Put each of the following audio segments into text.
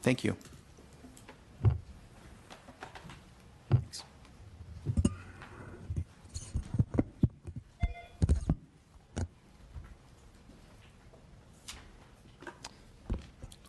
Thank you.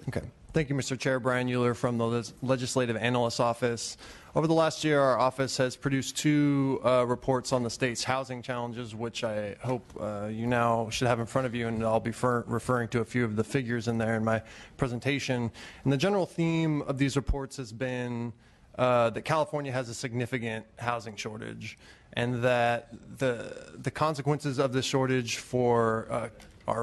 Okay. Thank you, Mr. Chair. Brian Euler from the Legislative Analyst's Office. Over the last year, our office has produced two reports on the state's housing challenges, which I hope you now should have in front of you, and I'll be referring to a few of the figures in there in my presentation. And the general theme of these reports has been that California has a significant housing shortage, and that the consequences of this shortage are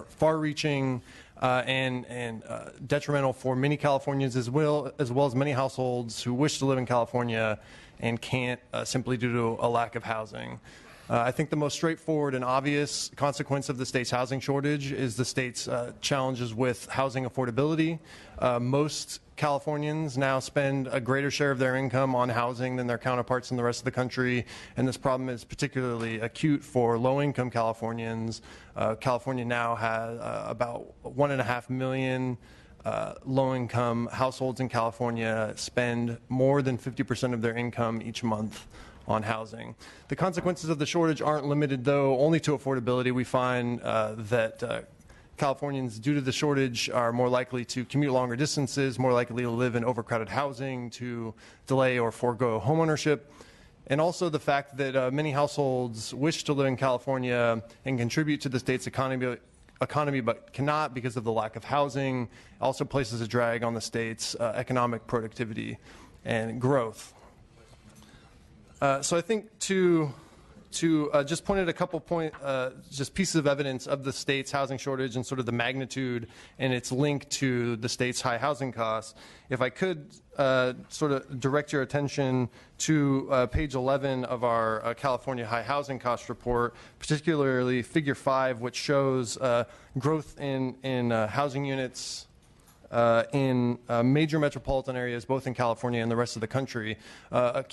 far-reaching and detrimental for many Californians as well as many households who wish to live in California and can't simply due to a lack of housing. I think the most straightforward and obvious consequence of the state's housing shortage is the state's challenges with housing affordability. Most Californians now spend a greater share of their income on housing than their counterparts in the rest of the country, and this problem is particularly acute for low-income Californians. California now has about 1.5 million low-income households in California spend more than 50% of their income each month on housing. The consequences of the shortage aren't limited, though, only to affordability. We find that Californians, due to the shortage, are more likely to commute longer distances, more likely to live in overcrowded housing, to delay or forego homeownership, and also the fact that many households wish to live in California and contribute to the state's economy but cannot because of the lack of housing, also places a drag on the state's economic productivity and growth. So I think to just point at a couple just pieces of evidence of the state's housing shortage and sort of the magnitude and its link to the state's high housing costs, if I could sort of direct your attention to page 11 of our California High Housing Cost Report, particularly Figure 5, which shows growth in housing units in major metropolitan areas, both in California and the rest of the country. The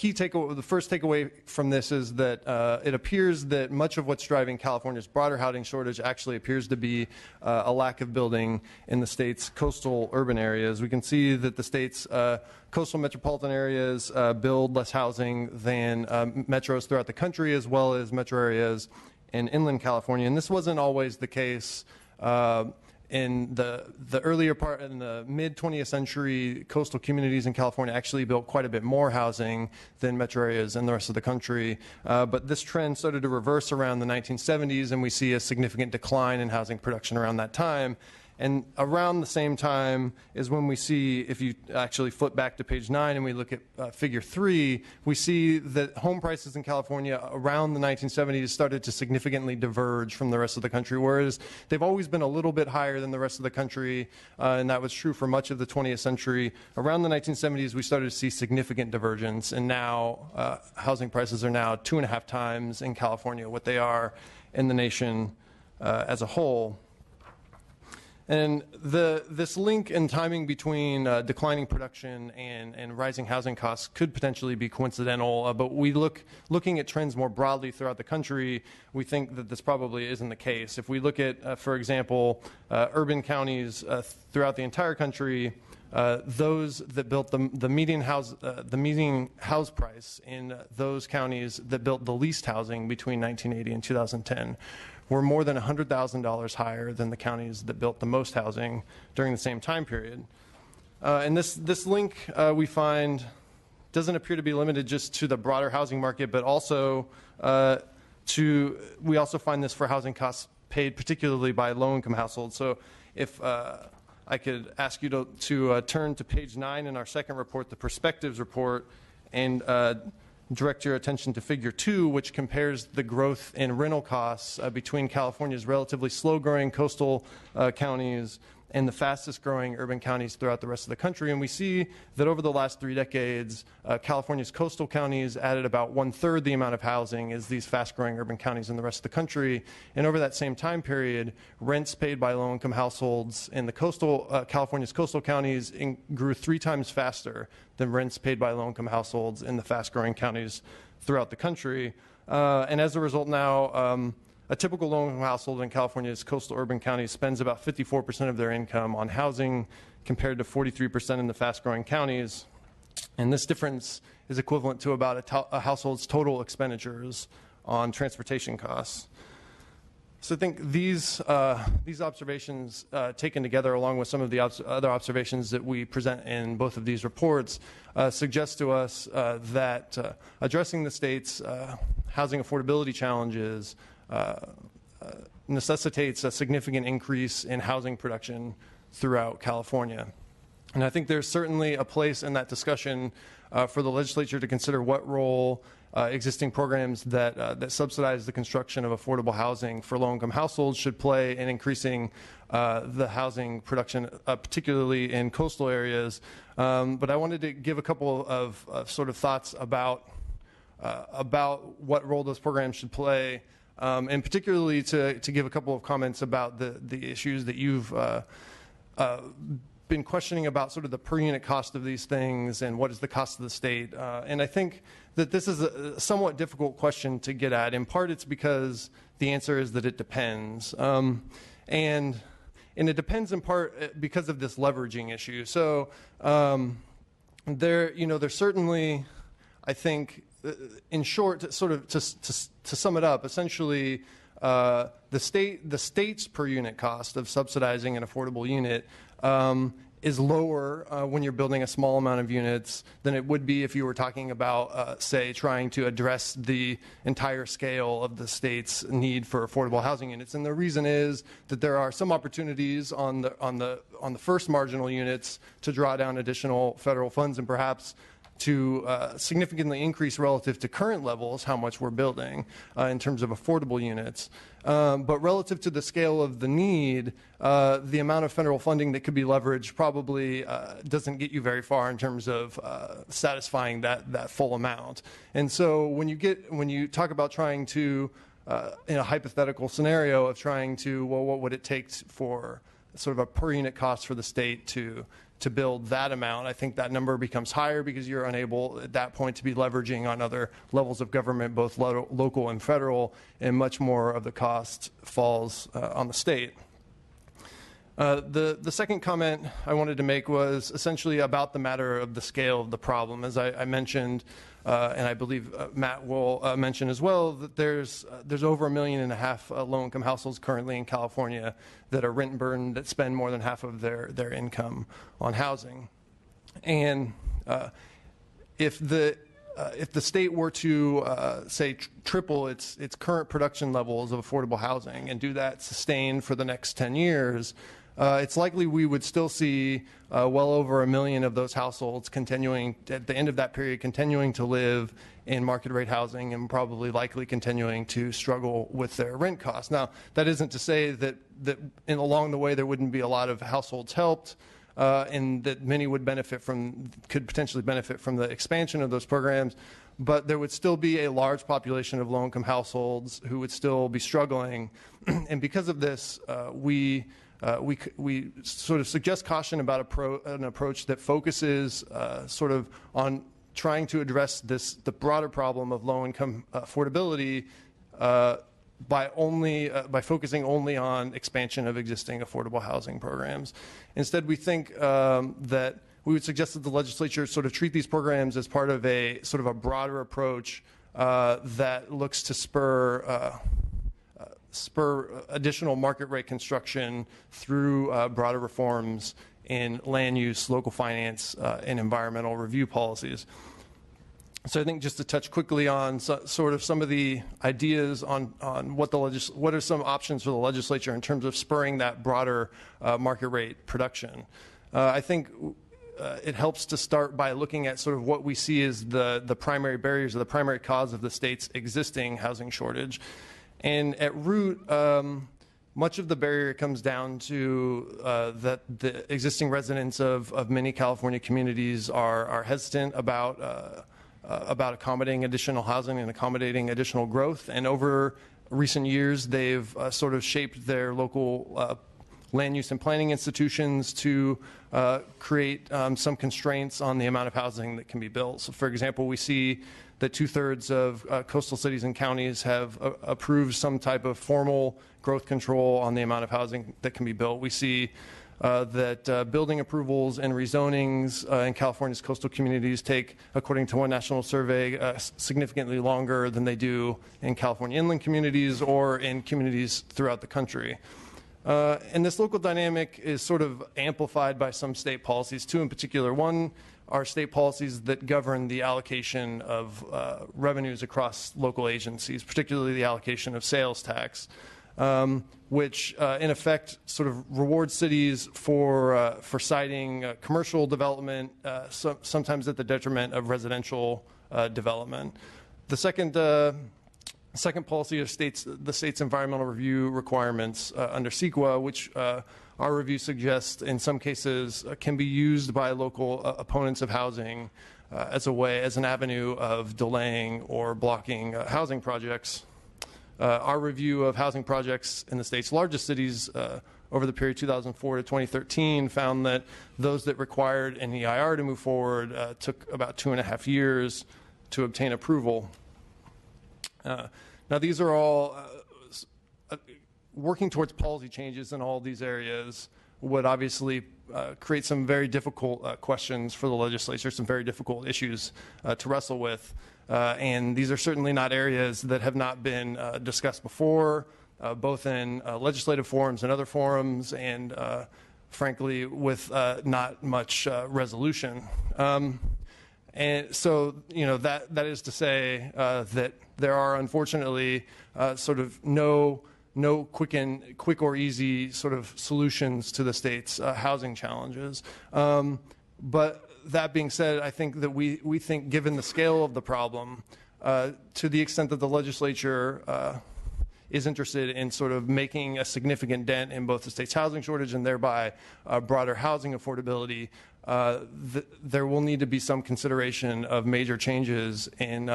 first takeaway from this is that it appears that much of what's driving California's broader housing shortage actually appears to be a lack of building in the state's coastal urban areas. We can see that the state's coastal metropolitan areas build less housing than metros throughout the country, as well as metro areas in inland California. And this wasn't always the case. In the earlier part, in the mid-20th century, coastal communities in California actually built quite a bit more housing than metro areas in the rest of the country. But this trend started to reverse around the 1970s, and we see a significant decline in housing production around that time. And around the same time is when we see, if you actually flip back to page 9 and we look at Figure 3, we see that home prices in California around the 1970s started to significantly diverge from the rest of the country, whereas they've always been a little bit higher than the rest of the country, and that was true for much of the 20th century. Around the 1970s, we started to see significant divergence, and now housing prices are now 2.5 times in California what they are in the nation as a whole. And this link and timing between declining production and rising housing costs could potentially be coincidental, but looking at trends more broadly throughout the country, we think that this probably isn't the case. If we look at, for example, urban counties throughout the entire country, those that built the median house price in those counties that built the least housing between 1980 and 2010 were more than $100,000 higher than the counties that built the most housing during the same time period. And this link we find doesn't appear to be limited just to the broader housing market, but also we also find this for housing costs paid particularly by low-income households. So if I could ask you to turn to page 9 in our second report, the Perspectives Report, and direct your attention to Figure 2, which compares the growth in rental costs between California's relatively slow-growing coastal counties and the fastest-growing urban counties throughout the rest of the country. And we see that over the last 3 decades, California's coastal counties added about 1/3 the amount of housing as these fast-growing urban counties in the rest of the country. And over that same time period, rents paid by low-income households in the California's coastal counties grew 3 times faster than rents paid by low-income households in the fast-growing counties throughout the country. And as a result now, a typical low-income household in California's coastal urban counties spends about 54% of their income on housing compared to 43% in the fast-growing counties. And this difference is equivalent to about a household's total expenditures on transportation costs. So I think these observations taken together, along with some of the other observations that we present in both of these reports, suggest to us that addressing the state's housing affordability challenges necessitates a significant increase in housing production throughout California. And I think there's certainly a place in that discussion for the legislature to consider what role existing programs that subsidize the construction of affordable housing for low-income households should play in increasing the housing production, particularly in coastal areas. But I wanted to give a couple of sort of thoughts about what role those programs should play, and particularly to give a couple of comments about the issues that you've been questioning about, sort of the per unit cost of these things and what is the cost of the state. And I think that this is a somewhat difficult question to get at. In part, it's because the answer is that it depends. And it depends in part because of this leveraging issue. So there's certainly, I think, in short, sort of to sum it up, essentially, the state's per unit cost of subsidizing an affordable unit is lower when you're building a small amount of units than it would be if you were talking about, say, trying to address the entire scale of the state's need for affordable housing units. And the reason is that there are some opportunities on the first marginal units to draw down additional federal funds and perhaps to significantly increase relative to current levels how much we're building in terms of affordable units. But relative to the scale of the need, the amount of federal funding that could be leveraged probably doesn't get you very far in terms of satisfying that full amount. And so when you talk about trying to, in a hypothetical scenario of trying to, well, what would it take for sort of a per unit cost for the state to build that amount, I think that number becomes higher because you're unable at that point to be leveraging on other levels of government, both local and federal, and much more of the cost falls on the state. The second comment I wanted to make was essentially about the matter of the scale of the problem. As I mentioned, and I believe Matt will mention as well, that there's over 1.5 million low-income households currently in California that are rent burdened, that spend more than half of their income on housing. And if the state were to say triple its current production levels of affordable housing and do that sustained for the next 10 years, it's likely we would still see well over 1 million of those households continuing, at the end of that period, continuing to live in market rate housing and probably likely continuing to struggle with their rent costs. Now, that isn't to say that along the way there wouldn't be a lot of households helped and that many could potentially benefit from the expansion of those programs, but there would still be a large population of low-income households who would still be struggling. And because of this, we sort of suggest caution about an approach that focuses sort of on trying to address the broader problem of low-income affordability by focusing only on expansion of existing affordable housing programs. Instead, we think that we would suggest that the legislature sort of treat these programs as part of a sort of a broader approach that looks to spur additional market rate construction through broader reforms in land use, local finance, and environmental review policies. So I think just to touch quickly on sort of some of the ideas on what are some options for the legislature in terms of spurring that broader market rate production. I think it helps to start by looking at sort of what we see as the primary barriers or the primary cause of the state's existing housing shortage. And at root, much of the barrier comes down to that the existing residents of many California communities are hesitant about accommodating additional housing and accommodating additional growth. And over recent years, they've sort of shaped their local land use and planning institutions to create some constraints on the amount of housing that can be built. So for example, we see that 2/3 of coastal cities and counties have approved some type of formal growth control on the amount of housing that can be built. We see that building approvals and rezonings in California's coastal communities take, according to one national survey, significantly longer than they do in California inland communities or in communities throughout the country. And this local dynamic is sort of amplified by some state policies, two in particular. One are state policies that govern the allocation of revenues across local agencies, particularly the allocation of sales tax, which in effect sort of rewards cities for citing commercial development, sometimes at the detriment of residential development. The second policy of the state's environmental review requirements under CEQA, which our review suggests in some cases can be used by local opponents of housing as an avenue of delaying or blocking housing projects. Our review of housing projects in the state's largest cities over the period 2004 to 2013 found that those that required an EIR to move forward took about 2.5 years to obtain approval. Now, these are all working towards policy changes in all these areas would obviously create some very difficult questions for the legislature, some very difficult issues to wrestle with. And these are certainly not areas that have not been discussed before, both in legislative forums and other forums, and frankly, with not much resolution. And so, that is to say that there are unfortunately sort of no quick or easy sort of solutions to the state's housing challenges. But that being said, I think that we think, given the scale of the problem, to the extent that the legislature is interested in sort of making a significant dent in both the state's housing shortage and thereby broader housing affordability, there will need to be some consideration of major changes in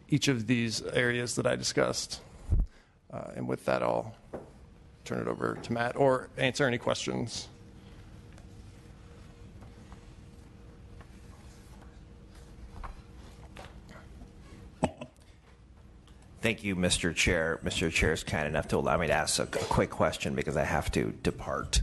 each of these areas that I discussed. And with that, I'll turn it over to Matt or answer any questions. Thank you, Mr. Chair. Mr. Chair is kind enough to allow me to ask a quick question because I have to depart.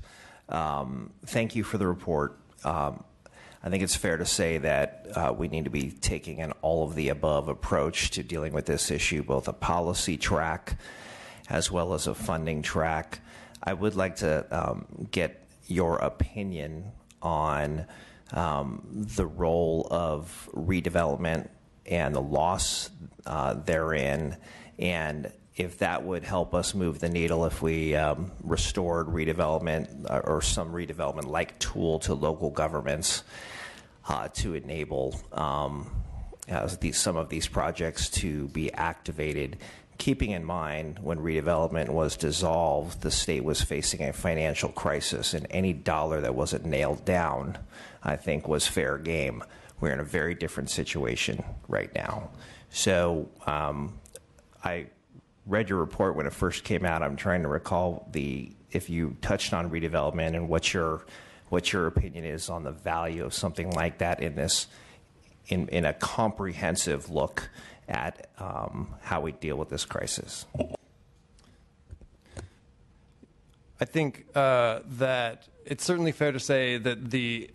Thank you for the report. I think it's fair to say that we need to be taking an all-of-the-above approach to dealing with this issue, both a policy track as well as a funding track. I would like to get your opinion on the role of redevelopment and the loss therein, and if that would help us move the needle if we restored redevelopment or some redevelopment-like tool to local governments to enable some of these projects to be activated. Keeping in mind, when redevelopment was dissolved, the state was facing a financial crisis, and any dollar that wasn't nailed down, I think, was fair game. We're in a very different situation right now. So I read your report when it first came out. I'm trying to recall if you touched on redevelopment and what your opinion is on the value of something like that in a comprehensive look at how we deal with this crisis. I think that it's certainly fair to say that the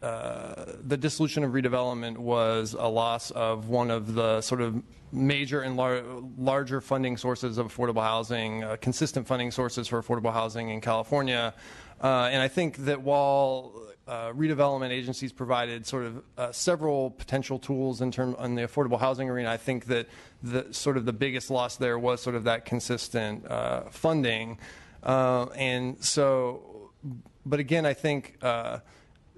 dissolution of redevelopment was a loss of one of the sort of major and larger funding sources of affordable housing, consistent funding sources for affordable housing in California. And I think that while redevelopment agencies provided sort of several potential tools in the affordable housing arena, I think that the biggest loss there was sort of that consistent funding. And so, but again, I think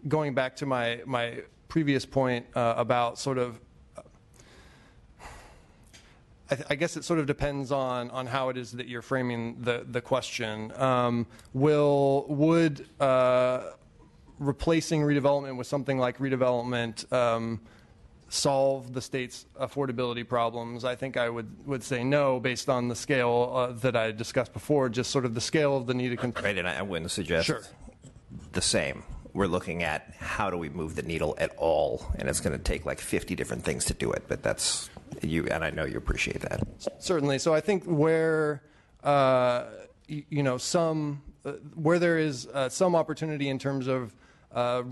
going back to my previous point about sort of, I guess it sort of depends on how it is that you're framing the question. Would replacing redevelopment with something like redevelopment solve the state's affordability problems? I think I would say no, based on the scale that I discussed before, just sort of the scale of the need to Right, and I wouldn't suggest Sure. the same. We're looking at how do we move the needle at all, and it's going to take like 50 different things to do it, but that's you, and I know you appreciate that. Certainly. So I think where where there is some opportunity in terms of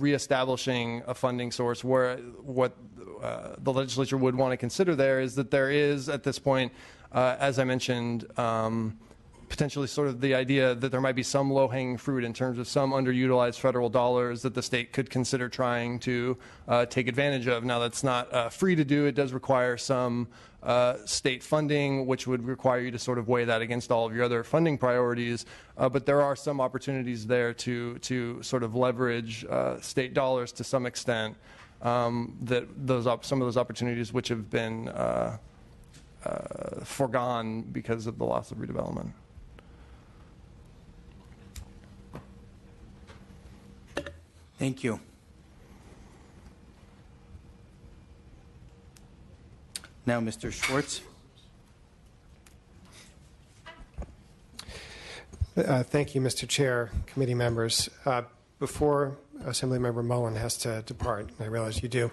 reestablishing a funding source, where what the legislature would want to consider there is that there is at this point, as I mentioned, potentially sort of the idea that there might be some low-hanging fruit in terms of some underutilized federal dollars that the state could consider trying to take advantage of. Now, that's not free to do. It does require some state funding, which would require you to sort of weigh that against all of your other funding priorities. But there are some opportunities there to sort of leverage state dollars to some extent, that some of those opportunities which have been foregone because of the loss of redevelopment. Thank you. Now, Mr. Schwartz. Thank you, Mr. Chair, committee members. Before Assemblymember Mullen has to depart, I realize you do,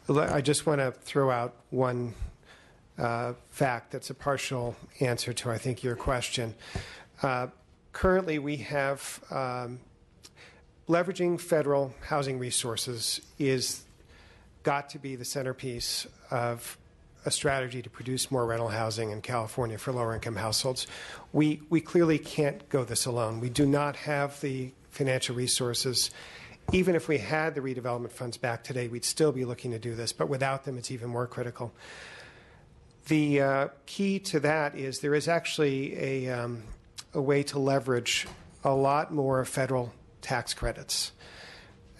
I just want to throw out one fact that's a partial answer to, I think, your question. Currently, we have leveraging federal housing resources is got to be the centerpiece of a strategy to produce more rental housing in California for lower-income households. We clearly can't go this alone. We do not have the financial resources. Even if we had the redevelopment funds back today, we'd still be looking to do this, but without them, it's even more critical. The key to that is there is actually a way to leverage a lot more federal tax credits.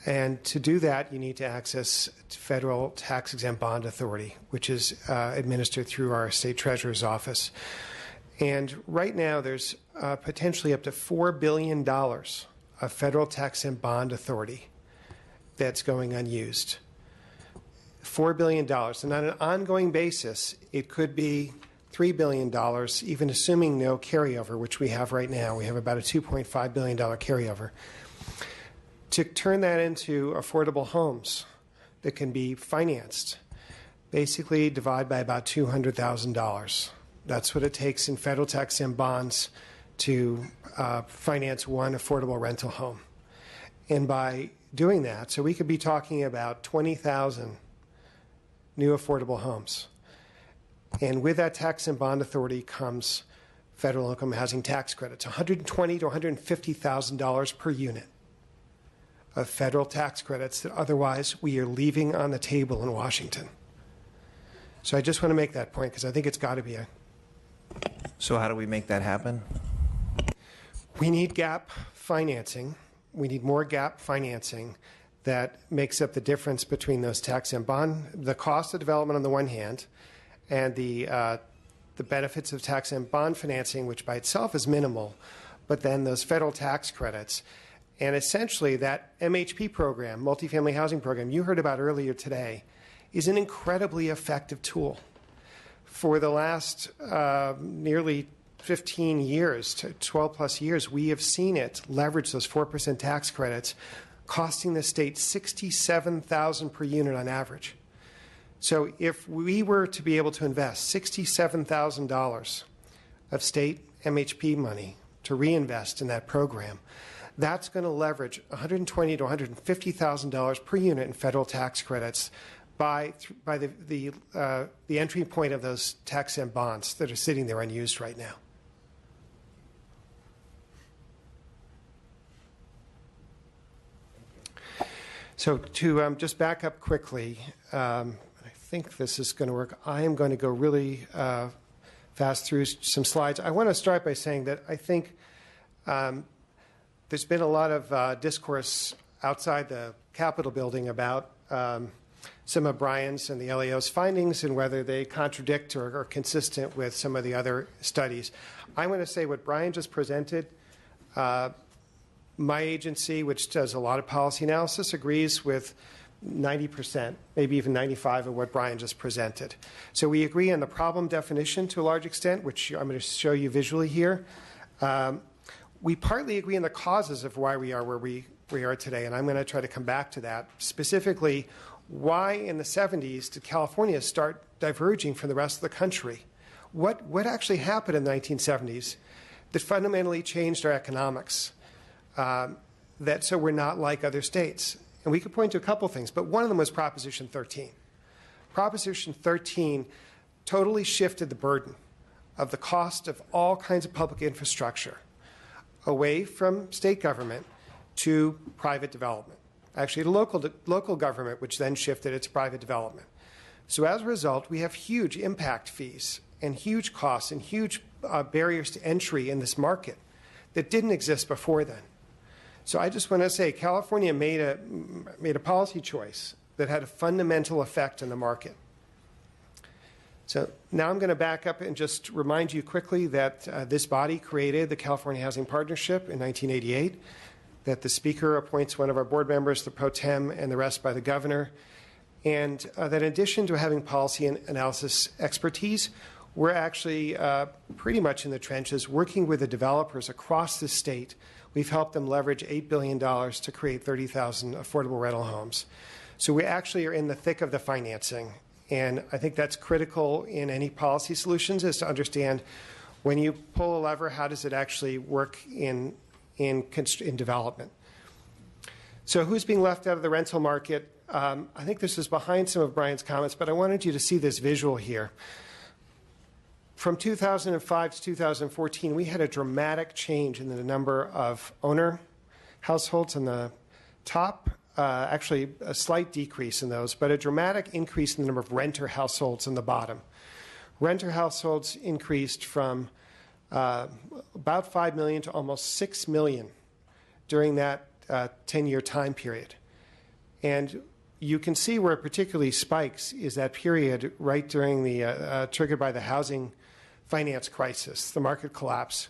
And to do that, you need to access federal tax-exempt bond authority, which is administered through our state treasurer's office. And right now, there's potentially up to $4 billion of federal tax-exempt bond authority that's going unused. $4 billion. And on an ongoing basis, it could be $3 billion, even assuming no carryover, which we have right now. We have about a $2.5 billion carryover. To turn that into affordable homes that can be financed, basically divide by about $200,000. That's what it takes in federal tax-exempt bonds to finance one affordable rental home. And by doing that, so we could be talking about 20,000 new affordable homes. And with that tax and bond authority comes federal income housing tax credits, $120,000 to $150,000 per unit of federal tax credits that otherwise we are leaving on the table in Washington. So I just want to make that point because I think it's got to be a... So how do we make that happen? We need gap financing. We need more gap financing that makes up the difference between those tax and bond, the cost of development on the one hand, and the benefits of tax and bond financing, which by itself is minimal, but then those federal tax credits. And essentially, that MHP program, multifamily housing program, you heard about earlier today, is an incredibly effective tool. For the last nearly 15 years, to 12 plus years, we have seen it leverage those 4% tax credits, costing the state $67,000 per unit on average. So if we were to be able to invest $67,000 of state MHP money to reinvest in that program, that's going to leverage $120,000 to $150,000 per unit in federal tax credits by the entry point of those tax-exempt bonds that are sitting there unused right now. So to just back up quickly, I think this is going to work. I am going to go really fast through some slides. I want to start by saying that I think there's been a lot of discourse outside the Capitol building about some of Brian's and the LAO's findings and whether they contradict or are consistent with some of the other studies. I want to say what Brian just presented, my agency, which does a lot of policy analysis, agrees with 90%, maybe even 95% of what Brian just presented. So we agree on the problem definition to a large extent, which I'm going to show you visually here. We partly agree on the causes of why we are where we are today, and I'm going to try to come back to that. Specifically, why in the 70s did California start diverging from the rest of the country? What actually happened in the 1970s that fundamentally changed our economics, so we're not like other states? And we could point to a couple things, but one of them was Proposition 13. Proposition 13 totally shifted the burden of the cost of all kinds of public infrastructure away from state government to private development. Actually, the local government, which then shifted it to private development. So as a result, we have huge impact fees and huge costs and huge barriers to entry in this market that didn't exist before then. So I just want to say California made a policy choice that had a fundamental effect on the market. So now I'm going to back up and just remind you quickly that this body created the California Housing Partnership in 1988, that the Speaker appoints one of our board members, the pro tem, and the rest by the governor, and that in addition to having policy and analysis expertise, we're actually pretty much in the trenches working with the developers across the state. We've helped them leverage $8 billion to create 30,000 affordable rental homes. So we actually are in the thick of the financing. And I think that's critical in any policy solutions, is to understand when you pull a lever, how does it actually work in development? So who's being left out of the rental market? I think this is behind some of Brian's comments, but I wanted you to see this visual here. From 2005 to 2014, we had a dramatic change in the number of owner households on the top, actually a slight decrease in those, but a dramatic increase in the number of renter households on the bottom. Renter households increased from about 5 million to almost 6 million during that 10-year time period. And you can see where it particularly spikes is that period right during the triggered by the housing finance crisis, the market collapse.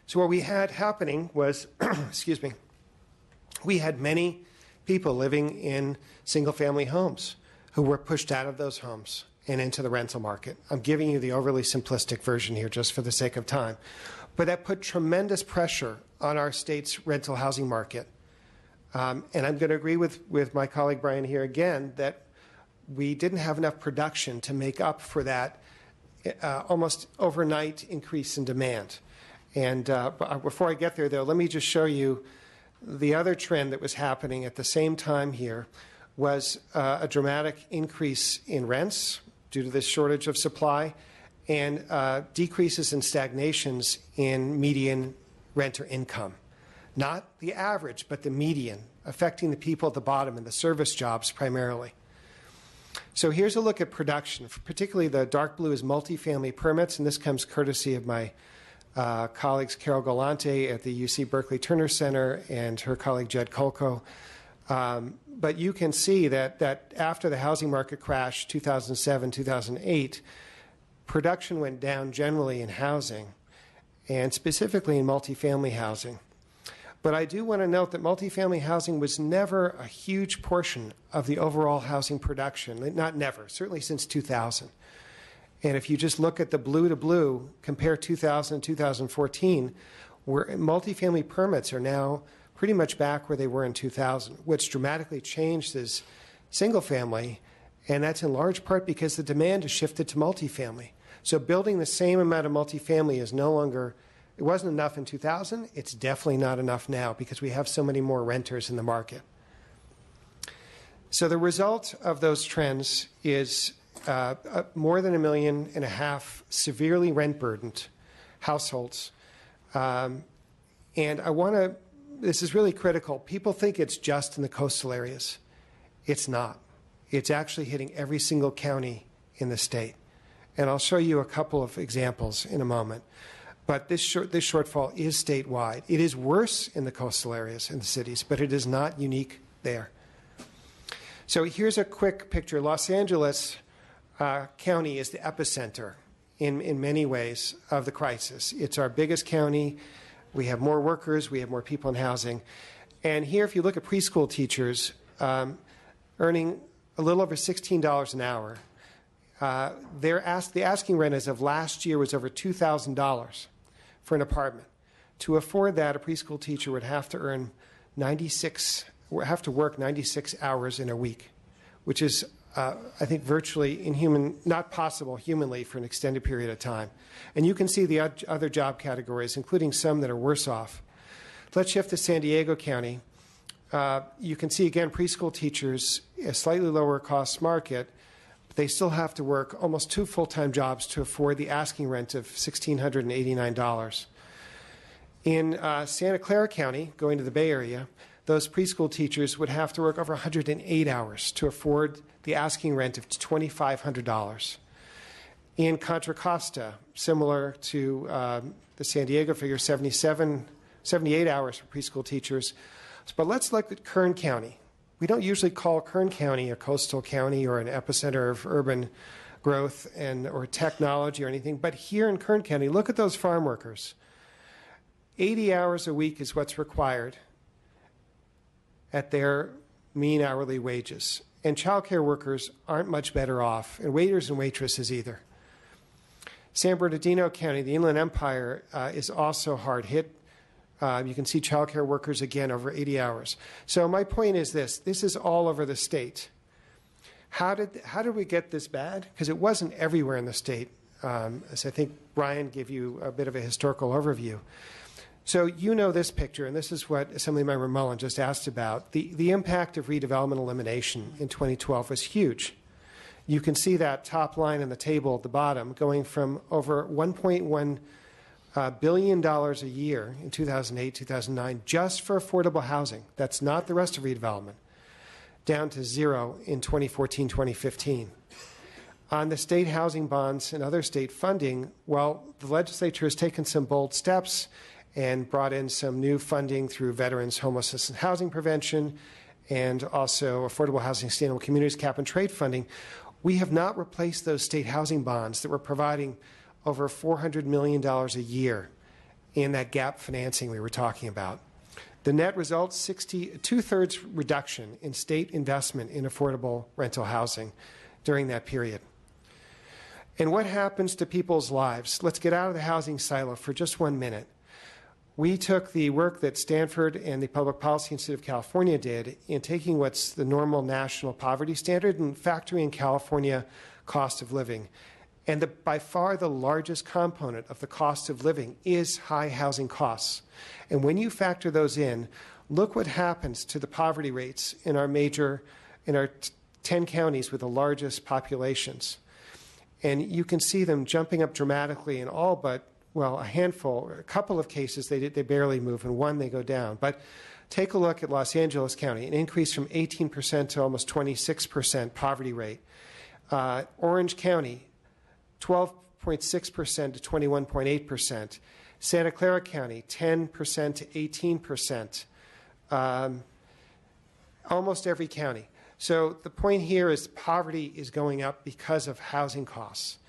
So what we had happening was, excuse me, we had many people living in single-family homes who were pushed out of those homes and into the rental market. I'm giving you the overly simplistic version here just for the sake of time. But that put tremendous pressure on our state's rental housing market. And I'm going to agree with my colleague Brian here again that we didn't have enough production to make up for that almost overnight increase in demand. And before I get there, though, let me just show you the other trend that was happening at the same time here was a dramatic increase in rents due to this shortage of supply and decreases and stagnations in median renter income. Not the average, but the median, affecting the people at the bottom in the service jobs primarily. So here's a look at production. Particularly the dark blue is multifamily permits, and this comes courtesy of my colleagues Carol Galante at the UC Berkeley Turner Center and her colleague Jed Kolko. But you can see that after the housing market crash, 2007, 2008, production went down generally in housing, and specifically in multifamily housing. But I do want to note that multifamily housing was never a huge portion of the overall housing production. Not never, certainly since 2000. And if you just look at the blue to blue, compare 2000 and 2014, where multifamily permits are now pretty much back where they were in 2000. What's dramatically changed is single family, and that's in large part because the demand has shifted to multifamily. So building the same amount of multifamily is no longer, it wasn't enough in 2000. It's definitely not enough now because we have so many more renters in the market. So the result of those trends is more than 1.5 million severely rent-burdened households. And I want to, this is really critical. People think it's just in the coastal areas. It's not. It's actually hitting every single county in the state. And I'll show you a couple of examples in a moment. But this shortfall is statewide. It is worse in the coastal areas, in the cities, but it is not unique there. So here's a quick picture. Los Angeles County is the epicenter in many ways of the crisis. It's our biggest county. We have more workers. We have more people in housing. And here, if you look at preschool teachers, earning a little over $16 an hour. The asking rent as of last year was over $2,000 for an apartment. To afford that, a preschool teacher would have to work 96 hours in a week, which is, I think, virtually inhuman, not possible humanly for an extended period of time. And you can see the other job categories, including some that are worse off. Let's shift to San Diego County. You can see, again, preschool teachers, a slightly lower cost market, but they still have to work almost 2 full-time jobs to afford the asking rent of $1,689. In Santa Clara County, going to the Bay Area, those preschool teachers would have to work over 108 hours to afford the asking rent of $2,500. In Contra Costa, similar to the San Diego figure, 78 hours for preschool teachers. But let's look at Kern County. We don't usually call Kern County a coastal county or an epicenter of urban growth or technology or anything, but here in Kern County, look at those farm workers. 80 hours a week is what's required at their mean hourly wages. And childcare workers aren't much better off, and waiters and waitresses either. San Bernardino County, the Inland Empire, is also hard hit. You can see childcare workers, again, over 80 hours. So my point is this is all over the state. How did we get this bad? Because it wasn't everywhere in the state, as I think Brian gave you a bit of a historical overview. So you know this picture, and this is what Assemblymember Mullen just asked about. The impact of redevelopment elimination in 2012 was huge. You can see that top line in the table at the bottom, going from over $1.1 billion a year in 2008, 2009, just for affordable housing. That's not the rest of redevelopment, down to zero in 2014, 2015. On the state housing bonds and other state funding, well, the legislature has taken some bold steps and brought in some new funding through Veterans Homelessness and Housing Prevention and also Affordable Housing Sustainable Communities Cap and Trade funding. We have not replaced those state housing bonds that were providing over $400 million a year in that gap financing we were talking about. The net result, two-thirds reduction in state investment in affordable rental housing during that period. And what happens to people's lives? Let's get out of the housing silo for just 1 minute. We took the work that Stanford and the Public Policy Institute of California did in taking what's the normal national poverty standard and factoring in California cost of living. And by far the largest component of the cost of living is high housing costs. And when you factor those in, look what happens to the poverty rates in our 10 counties with the largest populations. And you can see them jumping up dramatically in all but, well, a couple of cases they barely move, and one they go down. But take a look at Los Angeles County, an increase from 18% to almost 26% poverty rate. Orange County, 12.6% to 21.8%. Santa Clara County, 10% to 18%. Almost every county. So the point here is poverty is going up because of housing costs.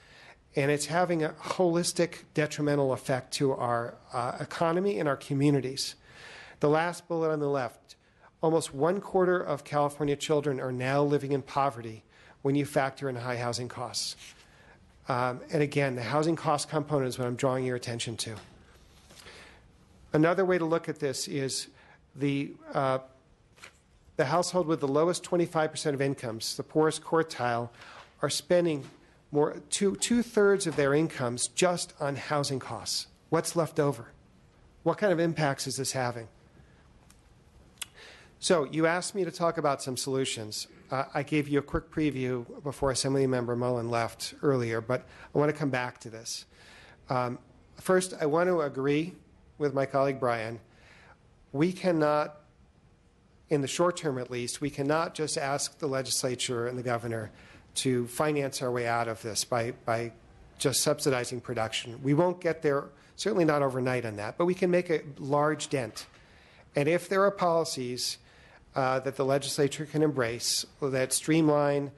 And it's having a holistic detrimental effect to our economy and our communities. The last bullet on the left, almost 1/4 of California children are now living in poverty when you factor in high housing costs. And again, the housing cost component is what I'm drawing your attention to. Another way to look at this is the household with the lowest 25% of incomes, the poorest quartile, are spending two-thirds of their incomes just on housing costs. What's left over? What kind of impacts is this having? So you asked me to talk about some solutions. I gave you a quick preview before Assemblymember Mullen left earlier, but I want to come back to this. First, I want to agree with my colleague Brian. We cannot, in the short term at least, we cannot just ask the legislature and the governor to finance our way out of this by just subsidizing production. We won't get there, certainly not overnight on that, but we can make a large dent. And if there are policies that the legislature can embrace that streamline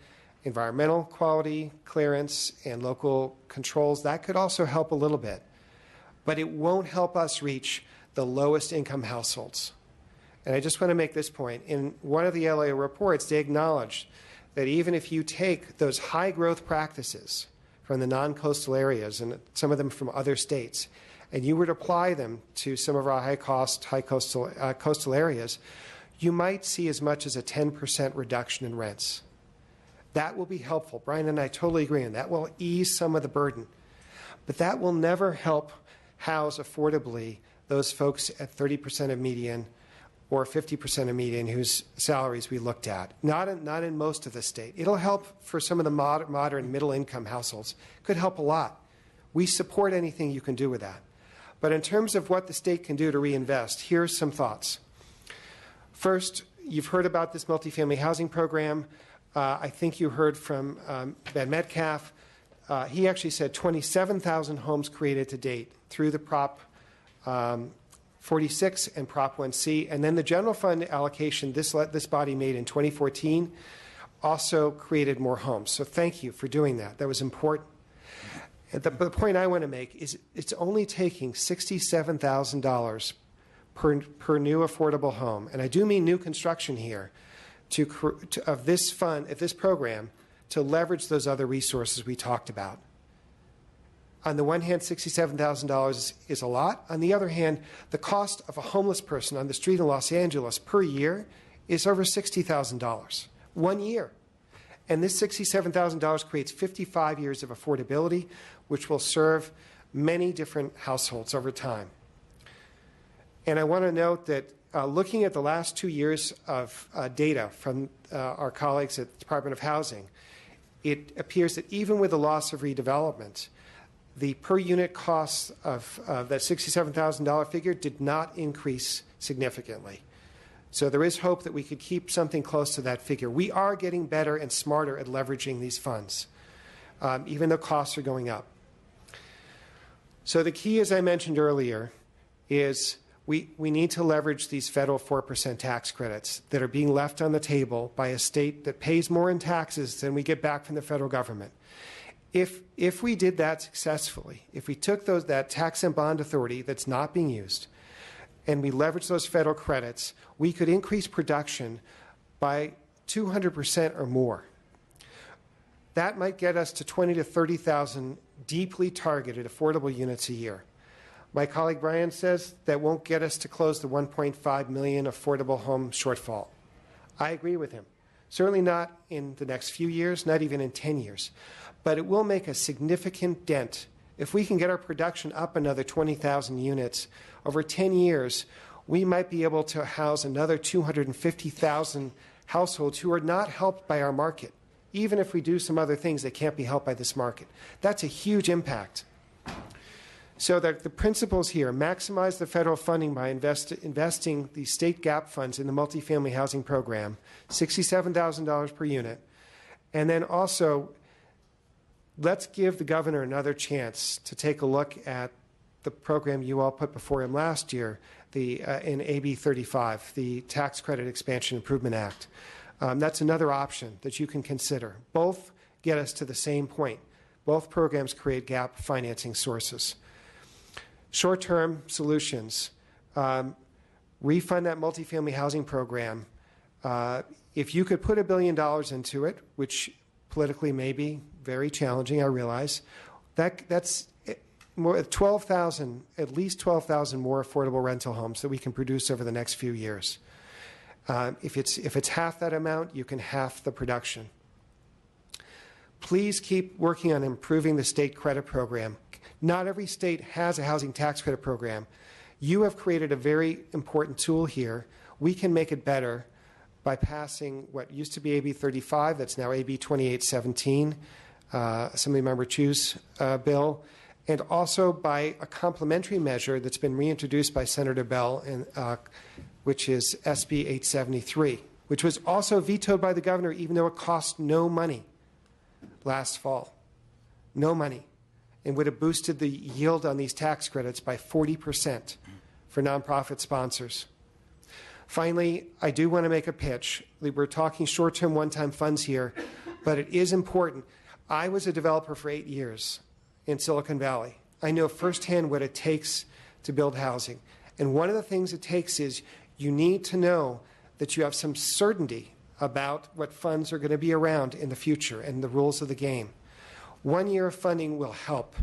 environmental quality, clearance, and local controls, that could also help a little bit. But it won't help us reach the lowest income households. And I just want to make this point. In one of the LA reports, they acknowledged that even if you take those high growth practices from the non-coastal areas and some of them from other states, and you would apply them to some of our high coastal areas, you might see as much as a 10% reduction in rents. That will be helpful. Brian and I totally agree on that. Will ease some of the burden. But that will never help house affordably those folks at 30% of median or 50% of median whose salaries we looked at. Not in most of the state. It'll help for some of the moderate middle-income households. Could help a lot. We support anything you can do with that. But in terms of what the state can do to reinvest, here's some thoughts. First, you've heard about this multifamily housing program. I think you heard from Ben Metcalf. He actually said 27,000 homes created to date through the Prop 46 and Prop 1C. And then the general fund allocation this body made in 2014 also created more homes. So thank you for doing that. That was important. The point I want to make is it's only taking $67,000 per new affordable home. And I do mean new construction here. Of this fund, of this program, to leverage those other resources we talked about. On the one hand, $67,000 is a lot. On the other hand, the cost of a homeless person on the street in Los Angeles per year is over $60,000. 1 year. And this $67,000 creates 55 years of affordability, which will serve many different households over time. And I want to note that looking at the last 2 years of data from our colleagues at the Department of Housing, it appears that even with the loss of redevelopment, the per unit cost of that $67,000 figure did not increase significantly. So there is hope that we could keep something close to that figure. We are getting better and smarter at leveraging these funds, even though costs are going up. So the key, as I mentioned earlier, is we need to leverage these federal 4% tax credits that are being left on the table by a state that pays more in taxes than we get back from the federal government. If we did that successfully, if we took that tax and bond authority that's not being used, and we leveraged those federal credits, we could increase production by 200% or more. That might get us to 20 to 30,000 deeply targeted affordable units a year. My colleague Brian says that won't get us to close the 1.5 million affordable home shortfall. I agree with him. Certainly not in the next few years, not even in 10 years. But it will make a significant dent. If we can get our production up another 20,000 units over 10 years, we might be able to house another 250,000 households who are not helped by our market. Even if we do some other things, they can't be helped by this market. That's a huge impact. So that the principles here, maximize the federal funding by investing the state gap funds in the multifamily housing program, $67,000 per unit. And then also, let's give the governor another chance to take a look at the program you all put before him last year, in AB 35, the Tax Credit Expansion Improvement Act. That's another option that you can consider. Both get us to the same point. Both programs create gap financing sources. Short-term solutions. Refund that multifamily housing program. If you could put $1 billion into it, which politically may be very challenging, I realize, that's more 12,000, at least 12,000 more affordable rental homes that we can produce over the next few years. If it's half that amount, you can half the production. Please keep working on improving the state credit program. Not every state has a housing tax credit program. You have created a very important tool here. We can make it better by passing what used to be AB 35, that's now AB 2817, Assemblymember Chu's bill, and also by a complementary measure that's been reintroduced by Senator Bell, which is SB 873, which was also vetoed by the governor even though it cost no money last fall. No money. And would have boosted the yield on these tax credits by 40% for nonprofit sponsors. Finally, I do want to make a pitch. We're talking short-term one-time funds here, but it is important. I was a developer for 8 years in Silicon Valley. I know firsthand what it takes to build housing. And one of the things it takes is you need to know that you have some certainty about what funds are going to be around in the future and the rules of the game. 1 year of funding will help,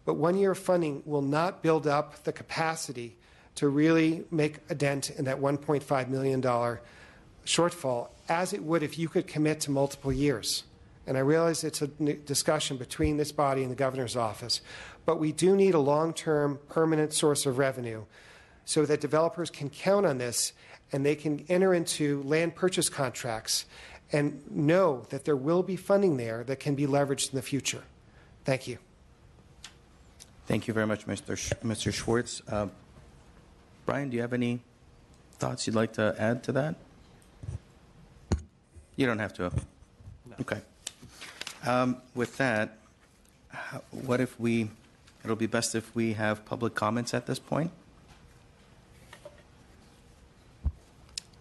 but 1 year of funding will not build up the capacity to really make a dent in that $1.5 million shortfall, as it would if you could commit to multiple years. And I realize it's a discussion between this body and the governor's office, but we do need a long-term permanent source of revenue so that developers can count on this and they can enter into land purchase contracts and know that there will be funding there that can be leveraged in the future. Thank you. Thank you very much, Mr. Schwartz. Brian, do you have any thoughts you'd like to add to that? You don't have to. No. Okay. With that, what if it'll be best if we have public comments at this point?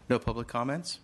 No public comments?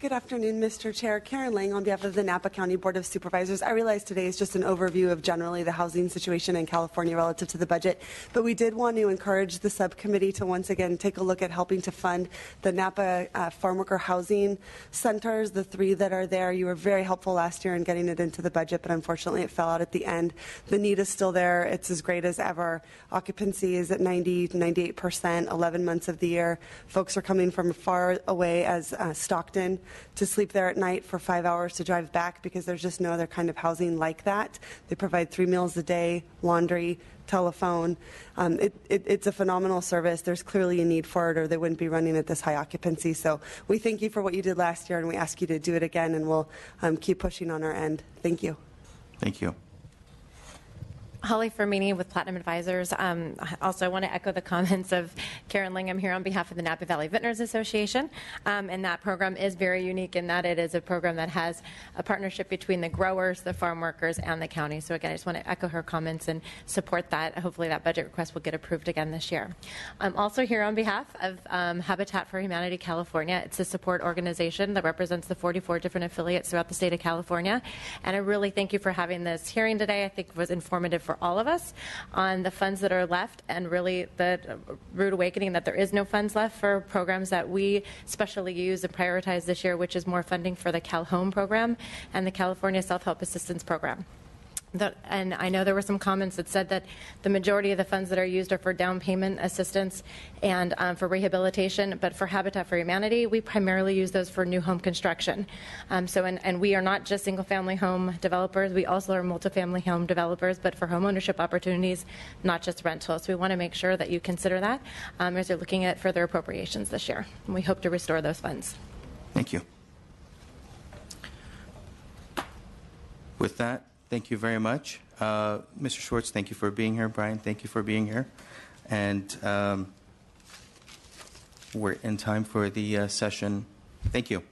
Good afternoon, Mr. Chair. Karen Lang on behalf of the Napa County Board of Supervisors. I realize today is just an overview of generally the housing situation in California relative to the budget, but we did want to encourage the subcommittee to once again take a look at helping to fund the Napa farm worker housing centers, the 3 that are there. You were very helpful last year in getting it into the budget, but unfortunately it fell out at the end. The need is still there. It's as great as ever. Occupancy is at 90 to 98%, 11 months of the year. Folks are coming from far away as Stockton to sleep there at night for 5 hours to drive back because there's just no other kind of housing like that. They provide 3 meals a day, laundry, telephone. It's a phenomenal service. There's clearly a need for it or they wouldn't be running at this high occupancy. So we thank you for what you did last year and we ask you to do it again and we'll keep pushing on our end. Thank you. Thank you. Holly Fermini with Platinum Advisors. Also, I want to echo the comments of Karen Lang. I'm here on behalf of the Napa Valley Vintners Association, and that program is very unique in that it is a program that has a partnership between the growers, the farm workers, and the county. So again, I just want to echo her comments and support that. Hopefully that budget request will get approved again this year. I'm also here on behalf of Habitat for Humanity California. It's a support organization that represents the 44 different affiliates throughout the state of California, and I really thank you for having this hearing today. I think it was informative for all of us on the funds that are left and really the rude awakening that there is no funds left for programs that we specially use and prioritize this year, which is more funding for the Cal Home program and the California Self-Help Assistance Program. And I know there were some comments that said that the majority of the funds that are used are for down payment assistance and for rehabilitation, but for Habitat for Humanity, we primarily use those for new home construction. And we are not just single-family home developers, we also are multifamily home developers, but for home ownership opportunities, not just rental. So we want to make sure that you consider that as you're looking at further appropriations this year. And we hope to restore those funds. Thank you. With that, thank you very much. Mr. Schwartz, thank you for being here. Brian, thank you for being here. And we're in time for the session. Thank you.